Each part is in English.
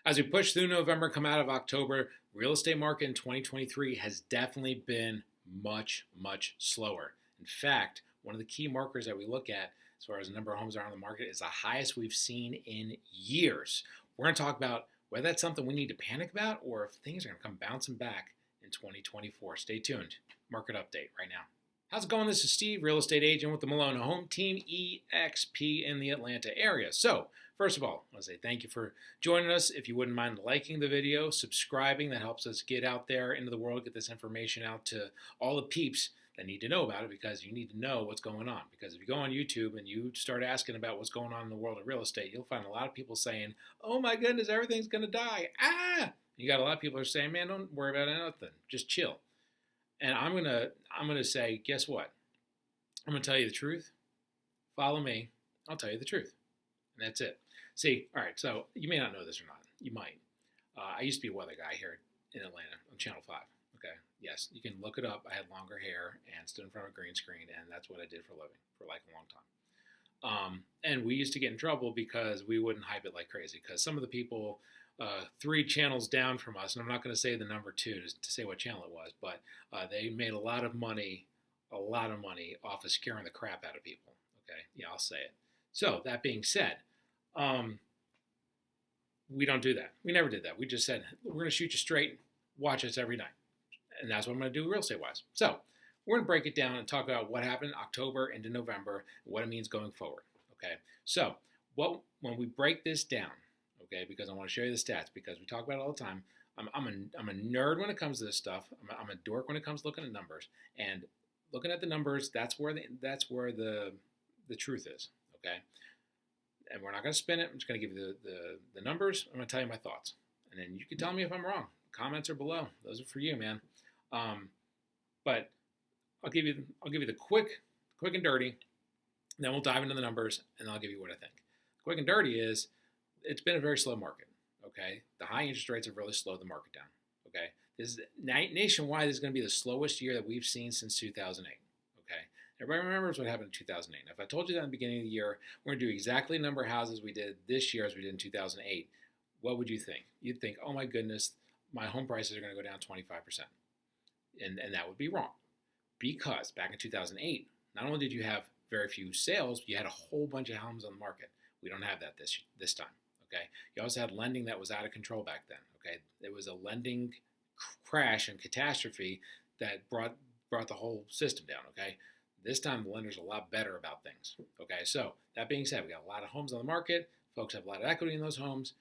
As we push through November, come out of October, real estate market in 2023 has definitely been much, much slower. In fact, one of the key markers that we look at as far as the number of homes that are on the market is the highest we've seen in years. We're going to talk about whether that's something we need to panic about or if things are going to come bouncing back in 2024. Stay tuned. Market update right now. How's it going? This is Steve, real estate agent with the Malone Home Team EXP in the Atlanta area. So, first of all, I want to say thank you for joining us. If you wouldn't mind liking the video, subscribing, that helps us get out there into the world, get this information out to all the peeps that need to know about it, because you need to know what's going on. Because if you go on YouTube and you start asking about what's going on in the world of real estate, you'll find a lot of people saying, "Oh my goodness, everything's going to die." You got a lot of people who are saying, "Man, don't worry about anything. Just chill." And I'm gonna say, guess what? I'm gonna tell you the truth. Follow me. I'll tell you the truth, and that's it. See, all right. So you may not know this or not. You might. I used to be a weather guy here in Atlanta on Channel 5. Okay. Yes, you can look it up. I had longer hair and stood in front of a green screen, and that's what I did for a living for like a long time. And we used to get in trouble because we wouldn't hype it like crazy. Because some of the people, 3 channels down from us, and I'm not going to say the number 2 to say what channel it was, but they made a lot of money off of scaring the crap out of people. Okay, yeah, I'll say it. So that being said, we don't do that. We never did that. We just said we're going to shoot you straight, watch us every night, and that's what I'm going to do real estate wise. So we're going to break it down and talk about what happened in October into November, what it means going forward. Okay, so when we break this down, okay, because I want to show you the stats, because we talk about it all the time. I'm a nerd when it comes to this stuff. I'm a dork when it comes to looking at numbers, and looking at the numbers, that's where the truth is. Okay, and we're not going to spin it. I'm just going to give you the numbers. I'm going to tell you my thoughts, and then you can tell me if I'm wrong. Comments are below. Those are for you, man. But I'll give you the quick and dirty. Then we'll dive into the numbers, and I'll give you what I think. Quick and dirty is it's been a very slow market. Okay, the high interest rates have really slowed the market down. Okay, this is nationwide. This is going to be the slowest year that we've seen since 2008. Okay, everybody remembers what happened in 2008. Now, if I told you that in the beginning of the year, we're going to do exactly the number of houses we did this year as we did in 2008, what would you think? You'd think, oh my goodness, my home prices are going to go down 25%, and that would be wrong, because back in 2008, not only did you have very few sales, you had a whole bunch of homes on the market. We don't have that this time. Okay, you also had lending that was out of control back then. Okay, it was a lending crash and catastrophe that brought the whole system down. Okay, this time the lenders are a lot better about things. Okay, so that being said, we got a lot of homes on the market. Folks have a lot of equity in those homes,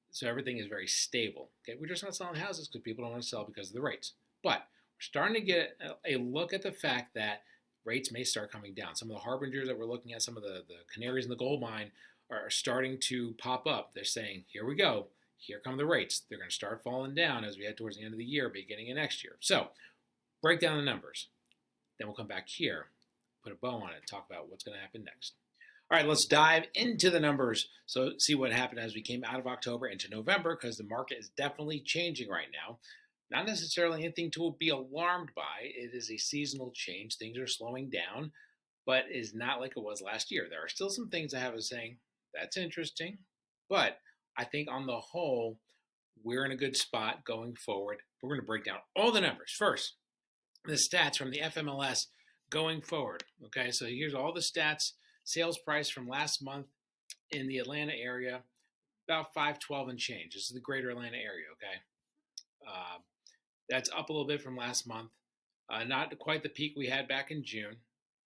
so everything is very stable. Okay, we're just not selling houses because people don't want to sell because of the rates. But we're starting to get a look at the fact that rates may start coming down. Some of the harbingers that we're looking at, some of the canaries in the gold mine, are starting to pop up. They're saying, here we go. Here come the rates. They're going to start falling down as we head towards the end of the year, beginning of next year. So break down the numbers. Then we'll come back here, put a bow on it, and talk about what's going to happen next. All right, let's dive into the numbers. So see what happened as we came out of October into November, because the market is definitely changing right now. Not necessarily anything to be alarmed by. It is a seasonal change. Things are slowing down, but it's not like it was last year. There are still some things I have us saying, that's interesting, but I think on the whole, we're in a good spot going forward. We're going to break down all the numbers. First, the stats from the FMLS going forward. Okay, so here's all the stats. Sales price from last month in the Atlanta area, about 512 and change. This is the greater Atlanta area, okay? That's up a little bit from last month. Not quite the peak we had back in June,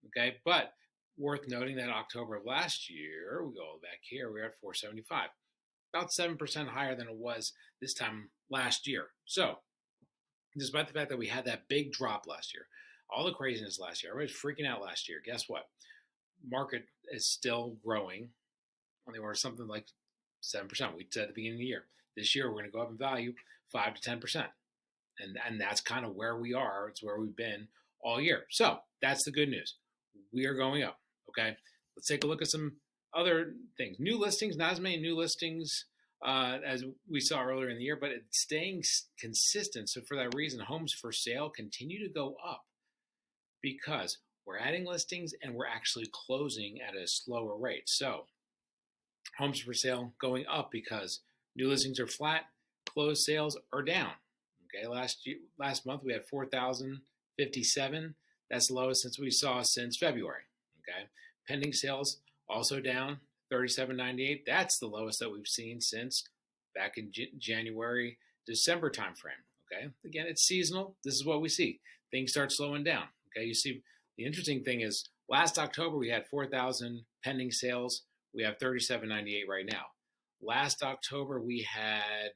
okay? But worth noting that October of last year, we go back here, we're at 475. About 7% higher than it was this time last year. So, despite the fact that we had that big drop last year, all the craziness last year, everybody's freaking out last year, guess what? Market is still growing on the order of something like 7%. We said at the beginning of the year. This year, we're going to go up in value 5 to 10%. And that's kind of where we are. It's where we've been all year. So, that's the good news. We are going up. Okay, let's take a look at some other things. New listings, not as many new listings as we saw earlier in the year, but it's staying consistent. So for that reason, homes for sale continue to go up because we're adding listings and we're actually closing at a slower rate. So homes for sale going up because New listings are flat. Closed sales are down. Okay, last month we had 4,057. That's the lowest since we saw since February. Okay, pending sales also down 3798. That's the lowest that we've seen since back in January, December timeframe. Okay, again, it's seasonal. This is what we see. Things start slowing down. Okay, you see, the interesting thing is last October we had 4,000 pending sales. We have 3798 right now. Last October we had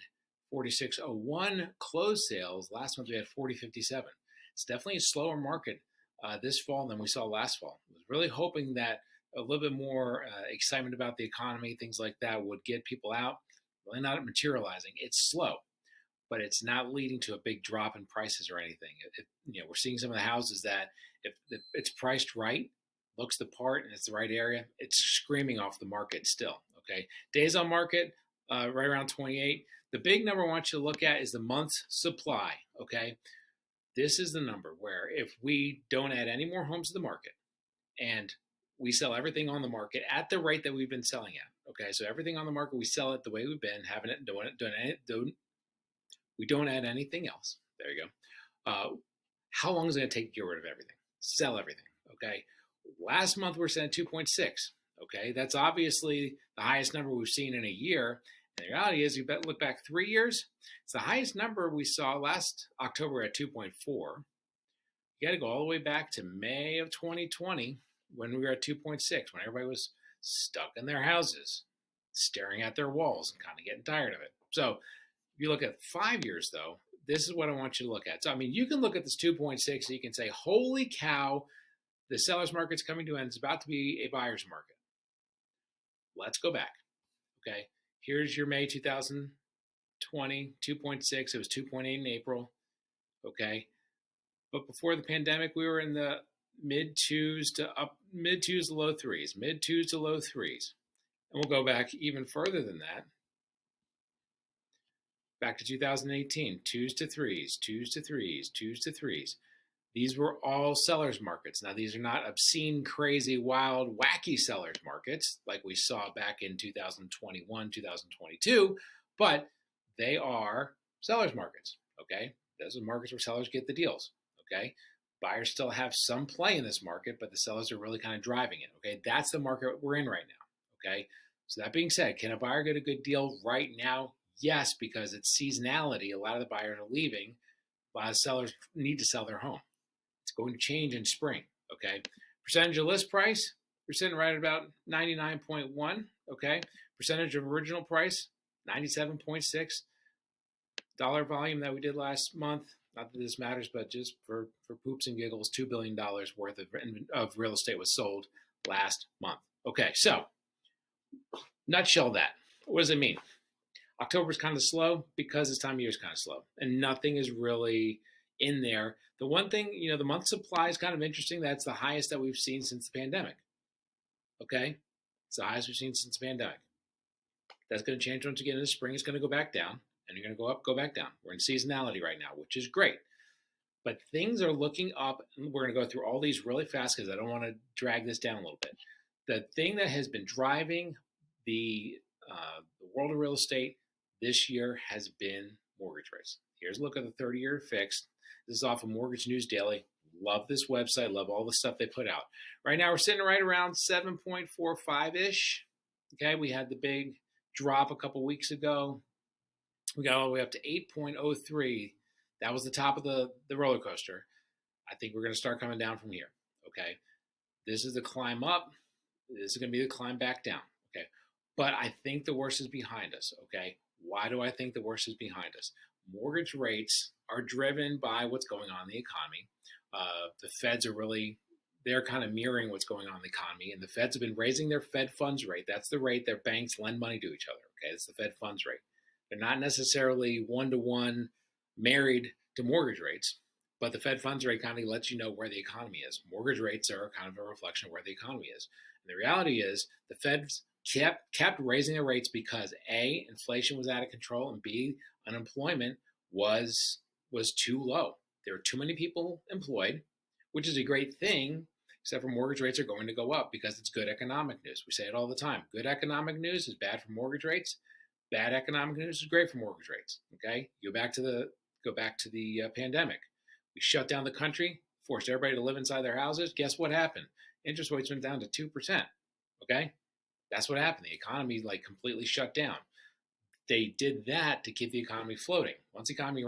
4601 closed sales. Last month we had 4057. It's definitely a slower market this fall than we saw last fall. I was really hoping that a little bit more excitement about the economy, things like that, would get people out. Really not materializing. It's slow, but it's not leading to a big drop in prices or anything. We're seeing some of the houses that if it's priced right, looks the part, and it's the right area, it's screaming off the market still. Okay, days on market right around 28. The big number I want you to look at is the month's supply. Okay, this is the number where if we don't add any more homes to the market and we sell everything on the market at the rate that we've been selling at. Okay, so everything on the market we sell it the way we've been having it, we don't add anything else. There you go. How long is it going to take to get rid of everything? Sell everything. Okay. Last month we're saying 2.6. Okay, that's obviously the highest number we've seen in a year. And the reality is, you look back 3 years, it's the highest number we saw last October at 2.4. You got to go all the way back to May of 2020 when we were at 2.6, when everybody was stuck in their houses, staring at their walls and kind of getting tired of it. So if you look at 5 years, though, this is what I want you to look at. So, I mean, you can look at this 2.6 and you can say, holy cow, the seller's market's coming to an end. It's about to be a buyer's market. Let's go back. Okay, here's your May 2020, 2.6. It was 2.8 in April. Okay, but before the pandemic, we were in the mid twos to low threes, and we'll go back even further than that. Back to 2018, twos to threes. These were all sellers markets. Now, these are not obscene, crazy, wild, wacky sellers markets like we saw back in 2021, 2022, but they are sellers markets, okay? Those are markets where sellers get the deals, okay? Buyers still have some play in this market, but the sellers are really kind of driving it, okay? That's the market we're in right now, okay? So that being said, can a buyer get a good deal right now? Yes, because it's seasonality. A lot of the buyers are leaving. A lot of sellers need to sell their home. It's going to change in spring, okay? Percentage of list price, we're sitting right at about 99.1, okay? Percentage of original price, 97.6. Dollar volume that we did last month, not that this matters, but just for poops and giggles, $2 billion worth of real estate was sold last month. Okay, so nutshell that. What does it mean? October's kind of slow because this time of year is kind of slow, and nothing is really in there. The one thing, the month supply is kind of interesting. That's the highest that we've seen since the pandemic. Okay? It's the highest we've seen since the pandemic. That's going to change once you get into spring. It's going to go back down, and you're going to go up, go back down. We're in seasonality right now, which is great. But things are looking up, and we're going to go through all these really fast because I don't want to drag this down a little bit. The thing that has been driving the world of real estate this year has been mortgage rates. Here's a look at the 30-year fixed. This is off of Mortgage News Daily. Love this website. Love all the stuff they put out. Right now, we're sitting right around 7.45-ish. Okay, we had the big drop a couple weeks ago. We got all the way up to 8.03. That was the top of the roller coaster. I think we're going to start coming down from here. Okay, this is the climb up. This is going to be the climb back down. Okay, but I think the worst is behind us. Okay, why do I think the worst is behind us? Mortgage rates are driven by what's going on in the economy. The Feds are they're kind of mirroring what's going on in the economy, and the Feds have been raising their Fed funds rate. That's the rate their banks lend money to each other. Okay, it's the Fed funds rate. They're not necessarily one-to-one married to mortgage rates, but the Fed funds rate kind of lets you know where the economy is. Mortgage rates are kind of a reflection of where the economy is. And the reality is the Feds kept raising their rates because A, inflation was out of control, and B, unemployment was too low. There were too many people employed, which is a great thing, except for mortgage rates are going to go up because it's good economic news. We say it all the time. Good economic news is bad for mortgage rates. Bad economic news is great for mortgage rates. Okay, go back to the pandemic. We shut down the country, forced everybody to live inside their houses. Guess what happened? Interest rates went down to 2%. Okay, that's what happened. The economy like completely shut down. They did that to keep the economy floating. Once the economy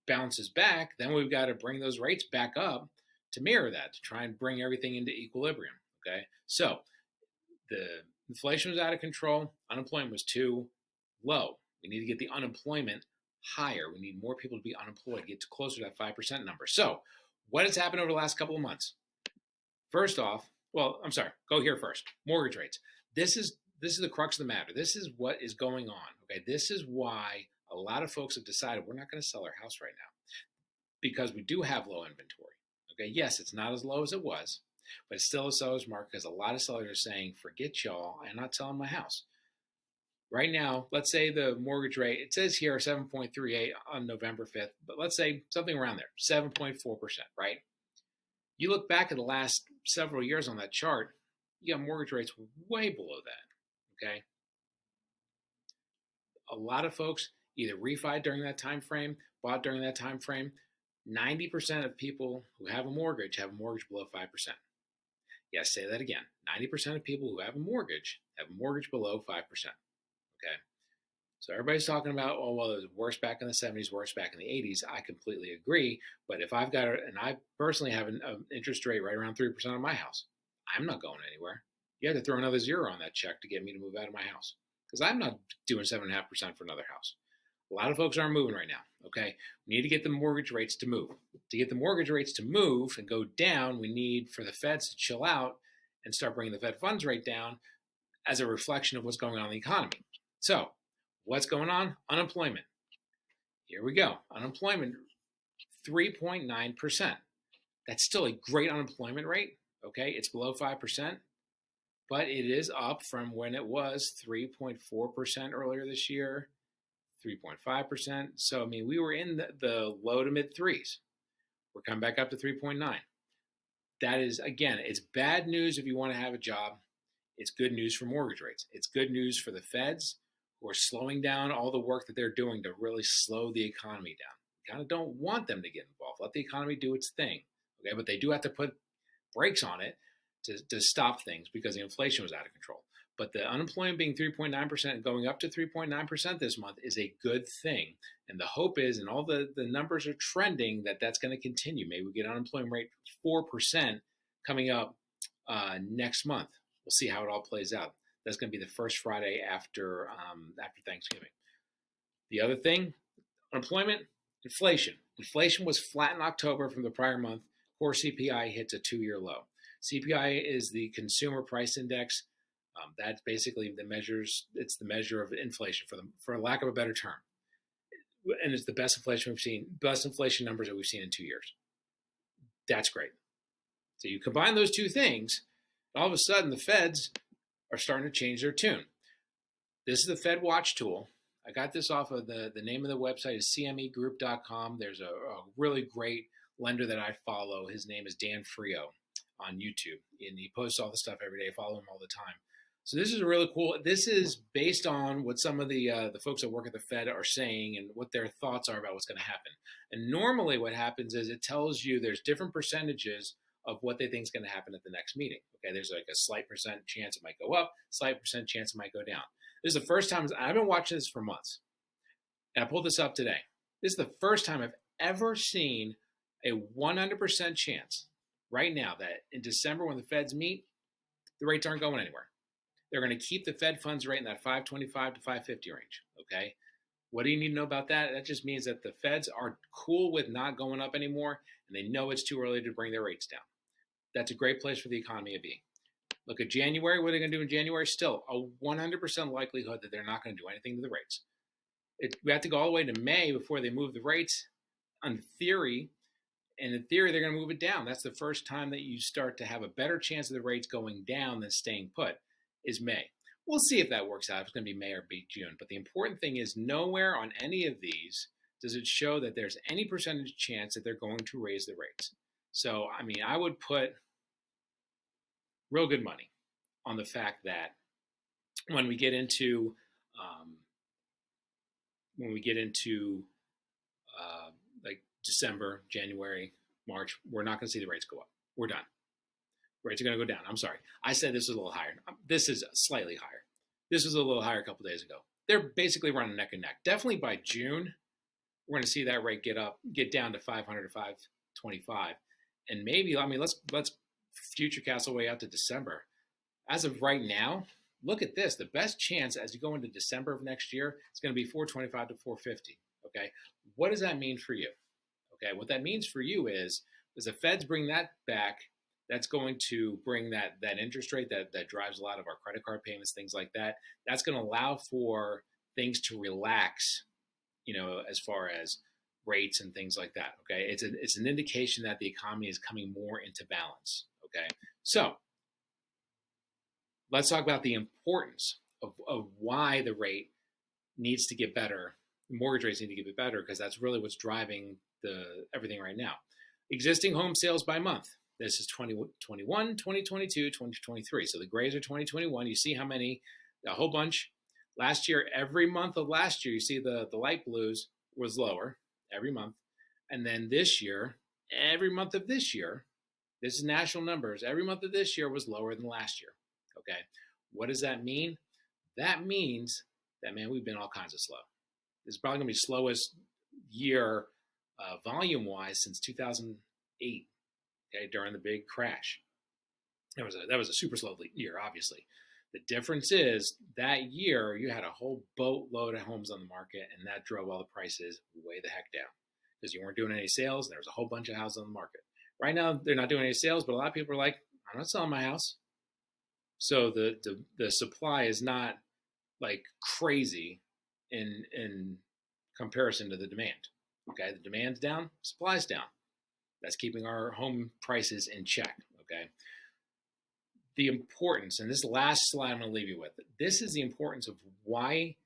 bounces back, then we've got to bring those rates back up to mirror that, to try and bring everything into equilibrium. Okay, so the inflation was out of control, unemployment was too low. We need to get the unemployment higher. We need more people to be unemployed, get closer to that 5% number. So, what has happened over the last couple of months? First off, well, I'm sorry, go here first. Mortgage rates. This is the crux of the matter. This is what is going on. Okay, this is why a lot of folks have decided we're not going to sell our house right now because we do have low inventory. Okay, yes, it's not as low as it was, but it's still a seller's market because a lot of sellers are saying, forget y'all, I'm not selling my house. Right now, let's say the mortgage rate, it says here 7.38 on November 5th, but let's say something around there, 7.4%, right? You look back at the last several years on that chart, you got mortgage rates way below that, okay? A lot of folks either refied during that time frame, bought during that time frame. 90% of people who have a mortgage below 5%. Yes, say that again. 90% of people who have a mortgage below 5%. Okay. So everybody's talking about, oh, well, it was worse back in the 70s, worse back in the 80s. I completely agree. But if I've got, and I personally have an interest rate right around 3% on my house, I'm not going anywhere. You have to throw another zero on that check to get me to move out of my house because I'm not doing 7.5% for another house. A lot of folks aren't moving right now. Okay. We need to get the mortgage rates to move. To get the mortgage rates to move and go down, we need for the feds to chill out and start bringing the Fed funds rate down as a reflection of what's going on in the economy. So, what's going on? Unemployment. Here we go. Unemployment, 3.9%. That's still a great unemployment rate. Okay, it's below 5%, but it is up from when it was 3.4% earlier this year, 3.5%. So, I mean, we were in the low to mid threes. We're coming back up to 3.9. That is, again, it's bad news if you want to have a job. It's good news for mortgage rates. It's good news for the feds who are slowing down all the work that they're doing to really slow the economy down. You kind of don't want them to get involved. Let the economy do its thing. Okay, but they do have to put brakes on it to stop things because the inflation was out of control. But the unemployment being 3.9% and going up to 3.9% this month is a good thing. And the hope is, and all the numbers are trending, that that's going to continue. Maybe we get unemployment rate 4% coming up next month. We'll see how it all plays out. That's going to be the first Friday after Thanksgiving. The other thing, unemployment, inflation. Inflation was flat in October from the prior month. Core CPI hits a 2-year low. CPI is the consumer price index. That's basically it's the measure of inflation, for lack of a better term. And it's the best inflation numbers that we've seen in 2 years. That's great. So you combine those two things, and all of a sudden the feds are starting to change their tune. This is the Fed Watch tool. I got this off of the name of the website is cmegroup.com. There's a really great lender that I follow. His name is Dan Frio on YouTube, and he posts all the stuff every day. I follow him all the time. So this is really cool. This is based on what some of the folks that work at the Fed are saying and what their thoughts are about what's going to happen. And normally what happens is it tells you there's different percentages of what they think is going to happen at the next meeting. Okay, there's like a slight percent chance it might go up, slight percent chance it might go down. This is the first time, I've been watching this for months, and I pulled this up today. This is the first time I've ever seen a 100% chance right now that in December when the Feds meet, the rates aren't going anywhere. They're going to keep the Fed funds rate in that 525 to 550 range, okay? What do you need to know about that? That just means that the Feds are cool with not going up anymore, and they know it's too early to bring their rates down. That's a great place for the economy to be. Look at January. What are they going to do in January? Still a 100% likelihood that they're not going to do anything to the rates. We have to go all the way to May before they move the rates. In theory, they're going to move it down. That's the first time that you start to have a better chance of the rates going down than staying put is May. We'll see if that works out. If it's going to be May or be June. But the important thing is nowhere on any of these does it show that there's any percentage chance that they're going to raise the rates. So, I mean, I would put real good money on the fact that when we get into when we get into like December, January, March, we're not going to see the rates go up. We're done. Rates are going to go down. I'm sorry. I said this was a little higher. This is slightly higher. This was a little higher a couple days ago. They're basically running neck and neck. Definitely by June, we're going to see that rate get down to 500 to 525, and maybe let's future cast all the way out to December. As of right now, look at this. The best chance as you go into December of next year is going to be 425 to 450. Okay, what does that mean for you? Okay, what that means for you is the Feds bring that back. That's going to bring that interest rate that drives a lot of our credit card payments, things like that. That's going to allow for things to relax, as far as rates and things like that. Okay, it's an indication that the economy is coming more into balance. Okay, so let's talk about the importance of why the rate needs to get better. Mortgage rates need to get better because that's really what's driving everything right now. Existing home sales by month. This is 2021, 2022, 2023. So the grays are 2021. You see how many, a whole bunch. Last year, every month of last year, you see the light blues was lower every month. And then this year, every month of this year, this is national numbers, every month of this year was lower than last year. Okay. What does that mean? That means that, man, we've been all kinds of slow. This is probably going to be the slowest year volume-wise since 2008. Okay, during the big crash. That was a super slow year, obviously. The difference is that year you had a whole boatload of homes on the market, and that drove all the prices way the heck down because you weren't doing any sales, and there was a whole bunch of houses on the market. Right now, they're not doing any sales, but a lot of people are like, I'm not selling my house. So the supply is not like crazy in comparison to the demand. Okay, the demand's down, supply's down. That's keeping our home prices in check, okay? The importance, and this last slide I'm going to leave you with, this is the importance of why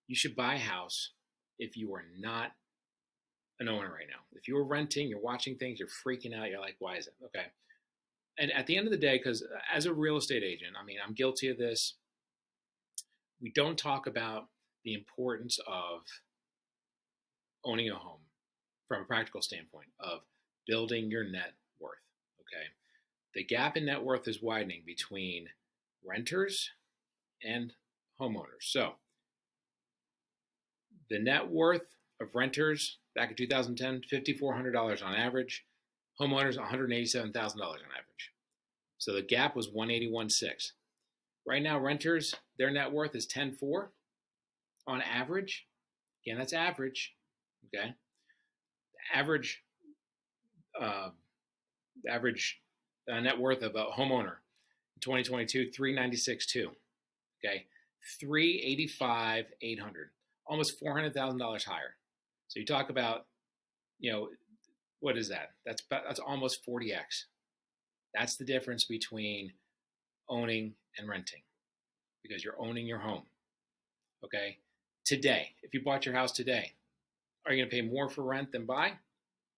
you should buy a house if you are not an owner right now. If you're renting, you're watching things, you're freaking out, you're like, why is it? Okay. And at the end of the day, because as a real estate agent, I mean, I'm guilty of this, we don't talk about the importance of owning a home from a practical standpoint of building your net worth, okay? The gap in net worth is widening between renters and homeowners. So the net worth of renters back in 2010, $5,400 on average. Homeowners, $187,000 on average. So the gap was 181.6. Right now, renters, their net worth is 10.4 on average. Again, that's average, okay? Average net worth of a homeowner in 2022, 396.2. Okay, 385,800, almost $400,000 higher. So you talk about, what is that? That's almost 40x. That's the difference between owning and renting, because you're owning your home. Okay, today, if you bought your house today, are you going to pay more for rent than buy?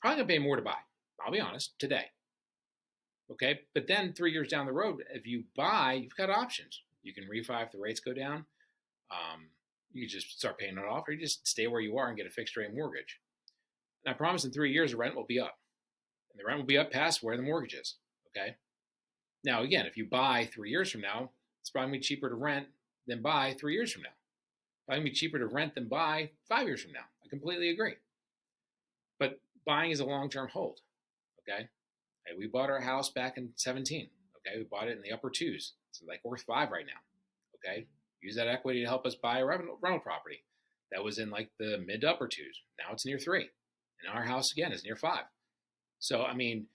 Probably going to pay more to buy. I'll be honest, today. Okay, but then 3 years down the road, if you buy, you've got options. You can refi if the rates go down. You can just start paying it off, or you just stay where you are and get a fixed rate mortgage. And I promise in 3 years, the rent will be up. And the rent will be up past where the mortgage is. Okay. Now, again, if you buy 3 years from now, it's probably going to be cheaper to rent than buy 3 years from now. Probably going to be cheaper to rent than buy 5 years from now. I completely agree. But buying is a long-term hold. Okay. Hey, we bought our house back in 17. Okay. We bought it in the upper twos. It's like worth 5 right now. Okay. Use that equity to help us buy a rental property that was in like the mid to upper twos. Now it's near 3. And our house, again, is near 5. So, I mean,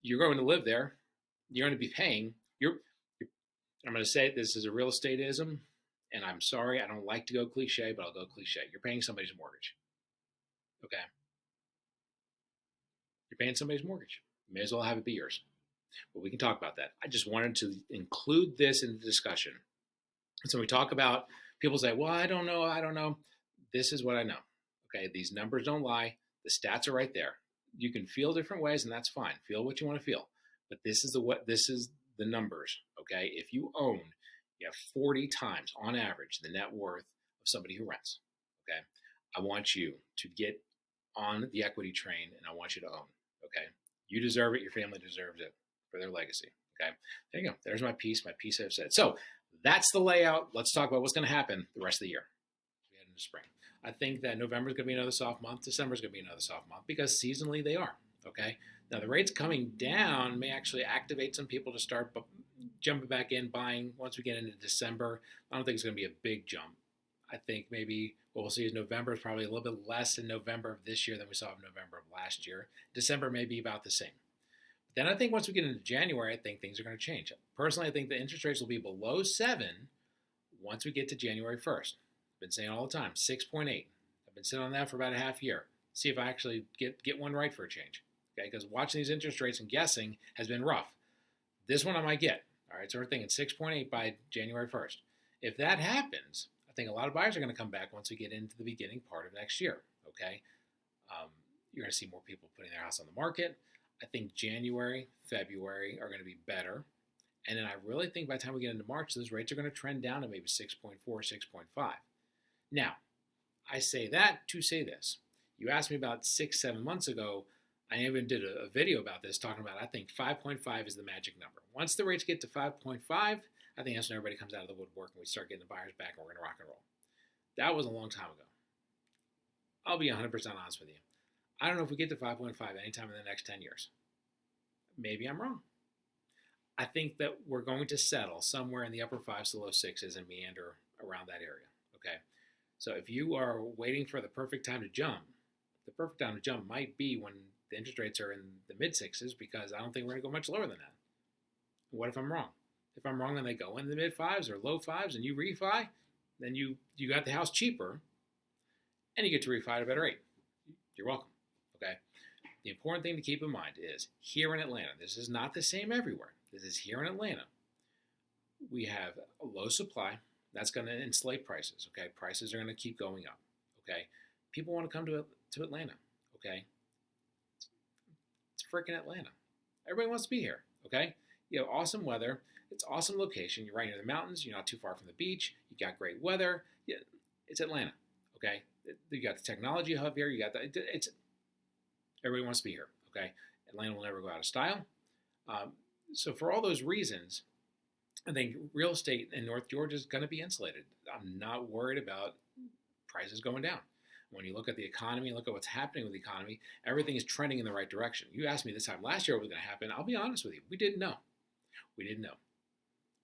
you're going to live there. You're going to be paying. I'm going to say this is a real estateism, and I'm sorry, I don't like to go cliche, but I'll go cliche. You're paying somebody's mortgage. Okay. You're paying somebody's mortgage. You may as well have it be yours. But we can talk about that. I just wanted to include this in the discussion. So we talk about, people say, well, I don't know. This is what I know. Okay, these numbers don't lie. The stats are right there. You can feel different ways, and that's fine. Feel what you want to feel. But this is the numbers. Okay, if you own, you have 40 times on average the net worth of somebody who rents. Okay, I want you to get on the equity train, and I want you to own. Okay, you deserve it. Your family deserves it for their legacy. Okay, there you go. There's my piece. My piece I've said. So that's the layout. Let's talk about what's going to happen the rest of the year. We head into spring. I think that November is going to be another soft month. December is going to be another soft month because seasonally they are. Okay. Now the rates coming down may actually activate some people to start jumping back in buying once we get into December. I don't think it's going to be a big jump. I think maybe what we'll see is November is probably a little bit less in November of this year than we saw in November of last year. December may be about the same. Then I think once we get into January, I think things are going to change. Personally, I think the interest rates will be below 7 once we get to January 1st. I've been saying all the time, 6.8. I've been sitting on that for about a half year. See if I actually get one right for a change. Okay, because watching these interest rates and guessing has been rough. This one I might get. All right, so we're thinking 6.8 by January 1st. If that happens, I think a lot of buyers are going to come back once we get into the beginning part of next year. Okay, you're going to see more people putting their house on the market. I think January, February are going to be better. And then I really think by the time we get into March, those rates are going to trend down to maybe 6.4, 6.5. Now, I say that to say this. You asked me about 6-7 months ago. I even did a video about this talking about I think 5.5 is the magic number. Once the rates get to 5.5, I think that's when everybody comes out of the woodwork and we start getting the buyers back and we're going to rock and roll. That was a long time ago. I'll be 100% honest with you. I don't know if we get to 5.5 anytime in the next 10 years. Maybe I'm wrong. I think that we're going to settle somewhere in the upper 5s to low 6s and meander around that area. Okay. So if you are waiting for the perfect time to jump, the perfect time to jump might be when the interest rates are in the mid 6s because I don't think we're going to go much lower than that. What if I'm wrong? If I'm wrong and they go in the mid 5s or low 5s and you refi, then you got the house cheaper and you get to refi at a better rate. You're welcome. Okay. The important thing to keep in mind is here in Atlanta, this is not the same everywhere. This is here in Atlanta. We have a low supply. That's going to inflate prices. Okay. Prices are going to keep going up. Okay. People want to come to Atlanta. Okay. It's freaking Atlanta. Everybody wants to be here. Okay. You have awesome weather. It's awesome location. You're right near the mountains. You're not too far from the beach. You got great weather. Yeah, it's Atlanta. Okay. You got the technology hub here. You got it's everybody wants to be here. Okay. Atlanta will never go out of style. So for all those reasons, I think real estate in North Georgia is going to be insulated. I'm not worried about prices going down. When you look at the economy, look at what's happening with the economy, everything is trending in the right direction. You asked me this time last year what was going to happen. I'll be honest with you. We didn't know. We didn't know.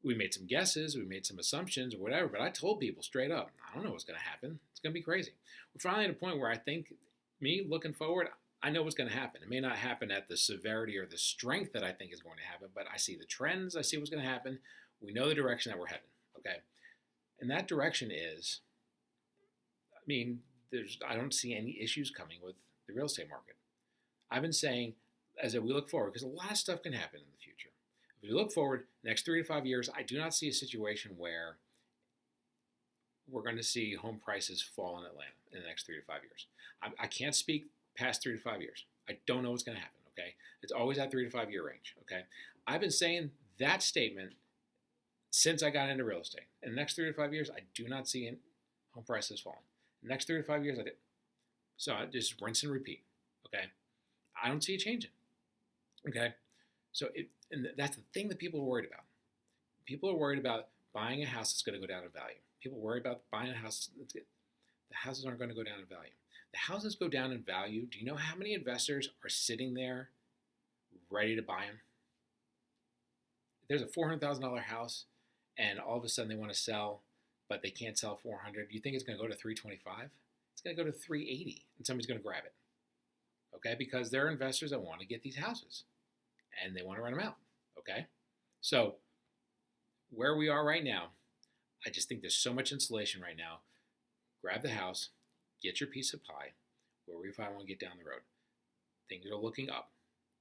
We made some guesses. We made some assumptions or whatever, but I told people straight up, I don't know what's going to happen. It's going to be crazy. We're finally at a point where I think, me looking forward, I know what's going to happen. It may not happen at the severity or the strength that I think is going to happen, but I see the trends. I see what's going to happen. We know the direction that we're heading. Okay. And that direction is, I don't see any issues coming with the real estate market. I've been saying, as we look forward, because a lot of stuff can happen in the future. If we look forward, next 3 to 5 years, I do not see a situation where we're going to see home prices fall in Atlanta in the next 3 to 5 years. I can't speak past 3 to 5 years. I don't know what's going to happen, okay? It's always that 3 to 5 year range, okay? I've been saying that statement since I got into real estate. In the next 3 to 5 years, I do not see home prices falling. In the next 3 to 5 years, I did. So I just rinse and repeat, okay? I don't see it changing, okay? So and that's the thing that people are worried about. People are worried about buying a house that's going to go down in value. People worry about buying a house. The houses aren't going to go down in value. The houses go down in value. Do you know how many investors are sitting there ready to buy them? There's a $400,000 house, and all of a sudden they want to sell, but they can't sell $400,000. Do you think it's going to go to $325,000? It's going to go to $380,000, and somebody's going to grab it. Okay, because there are investors that want to get these houses, and they want to rent them out. Okay, so where we are right now, I just think there's so much insulation right now. Grab the house, get your piece of pie, where refi won't get down the road. Things are looking up.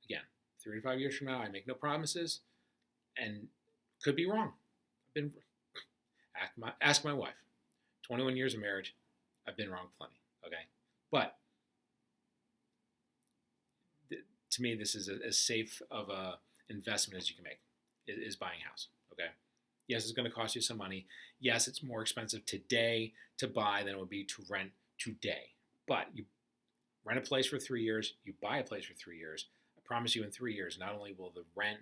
Again, 3 to 5 years from now, I make no promises, and could be wrong. Ask my wife. 21 years of marriage, I've been wrong plenty. Okay, but to me, this is as safe of a investment as you can make. Is buying a house. Okay. Yes, it's going to cost you some money. Yes, it's more expensive today to buy than it would be to rent today. But you rent a place for 3 years, you buy a place for 3 years. I promise you, in 3 years, not only will the rent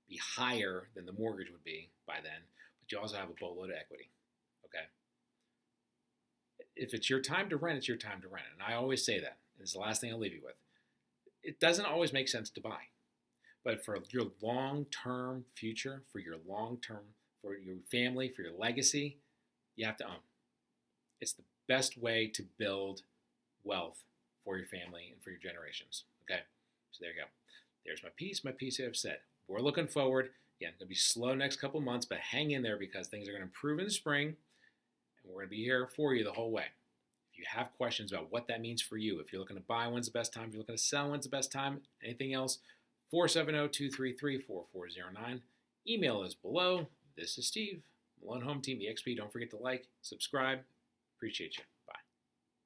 be higher than the mortgage would be by then, but you also have a boatload of equity. Okay? If it's your time to rent, it's your time to rent. And I always say that. And it's the last thing I'll leave you with. It doesn't always make sense to buy. But for your long-term future, for your family, for your legacy, you have to own. It's the best way to build wealth for your family and for your generations. Okay? So there you go. There's my piece I've said. We're looking forward. Again, it's going to be slow next couple months, but hang in there because things are going to improve in the spring, and we're going to be here for you the whole way. If you have questions about what that means for you, if you're looking to buy, when's the best time? If you're looking to sell, when's the best time? Anything else? 470-233-4409. Email is below. This is Steve, Malone Home Team, EXP. Don't forget to like, subscribe. Appreciate you.